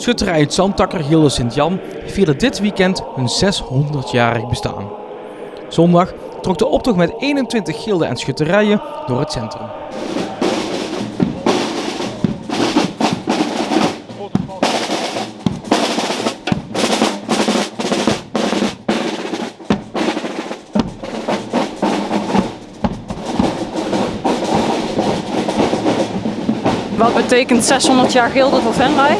Schutterij Het Zandtakker Gilde Sint-Jan vierde dit weekend hun 600-jarig bestaan. Zondag trok de optocht met 21 gilden en schutterijen door het centrum. Wat betekent 600 jaar gilde voor Venray?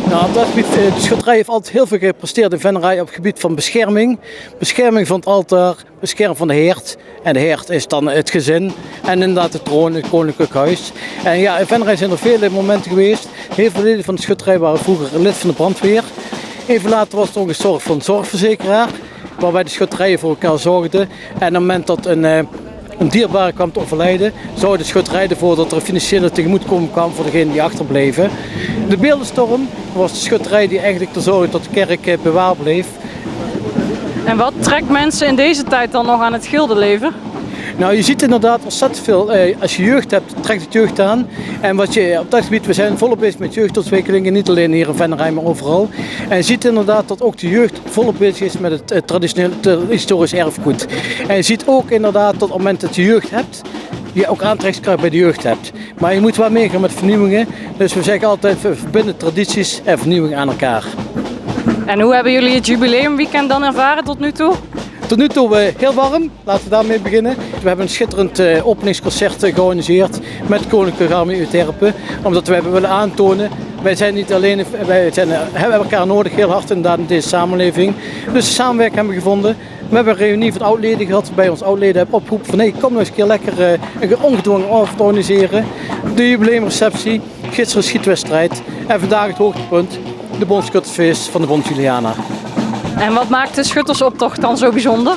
Nou, op dat gebied, de schutterij heeft altijd heel veel gepresteerd in Venray op het gebied van bescherming. Bescherming van het altaar, bescherming van de heerd. En de heerd is dan het gezin en inderdaad de troon, het koninklijk huis. En ja, in Venray zijn er vele momenten geweest. Heel veel leden van de schutterij waren vroeger lid van de brandweer. Even later was er ook een zorg van een zorgverzekeraar, waarbij de schutterijen voor elkaar zorgden. En op het moment dat een dierbare kwam te overlijden, zorgde de schutterij ervoor dat er een financiële tegemoetkoming kwam voor degenen die achterbleven. De beeldenstorm was de schutterij die eigenlijk ervoor zorgde dat de kerk bewaard bleef. En wat trekt mensen in deze tijd dan nog aan het gildenleven? Nou, je ziet inderdaad ontzettend veel. Als je jeugd hebt, trekt het jeugd aan. En wat je op dat gebied, we zijn volop bezig met jeugdontwikkelingen, niet alleen hier in Venray, maar overal. En je ziet inderdaad dat ook de jeugd volop bezig is met het traditioneel historisch erfgoed. En je ziet ook inderdaad dat op het moment dat je jeugd hebt, je ook aantrekkingskracht bij de jeugd hebt. Maar je moet wel meegaan met vernieuwingen. Dus we zeggen altijd, we verbinden tradities en vernieuwing aan elkaar. En hoe hebben jullie het jubileumweekend dan ervaren tot nu toe? Tot nu toe heel warm, laten we daarmee beginnen. We hebben een schitterend openingsconcert georganiseerd met de Koninklijke Armee Euterpe. Omdat we willen aantonen, wij zijn niet alleen, hebben elkaar nodig heel hard inderdaad in deze samenleving. Dus de samenwerking hebben we gevonden. We hebben een reunie van oudleden gehad, waarbij ons oudleden hebben opgeroepen van kom nou eens een keer lekker een ongedwongen avond organiseren. De jubileumreceptie, gisteren schietwedstrijd en vandaag het hoogtepunt, de Bondschuttersfeest van de Bond Juliana. En wat maakt de schuttersoptocht dan zo bijzonder?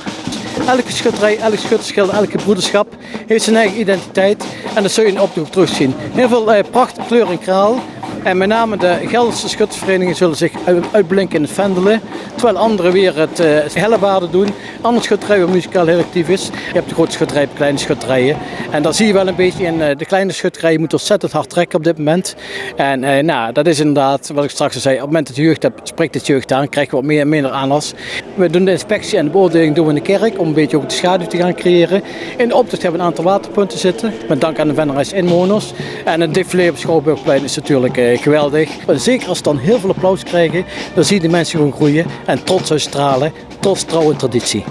Elke schutterij, elk schuttersgilde, elke broederschap heeft zijn eigen identiteit en dat zul je in de optocht terugzien. Heel veel pracht, kleur en kraal. En met name de Gelderse schuttersverenigingen zullen zich uitblinken in het vendelen. Terwijl anderen weer het hellebaarden doen. Andere schutterij waar muzikaal heel actief is. Je hebt de grote schutterij en de kleine schutterijen. En dat zie je wel een beetje in de kleine schutterijen moeten ontzettend hard trekken op dit moment. En nou, dat is inderdaad wat ik straks al zei. Op het moment dat je jeugd hebt, spreekt het jeugd aan. Krijg je wat meer en minder aanwas. We doen de inspectie en de beoordeling doen we in de kerk. Om een beetje ook de schaduw te gaan creëren. In de optocht hebben we een aantal waterpunten zitten. Met dank aan de Venrayse inwoners. En het défilé op Schouwburgplein is natuurlijk geweldig. Maar zeker als ze dan heel veel applaus krijgen, dan zie je de mensen gewoon groeien en trots uitstralen, trots trouw en traditie.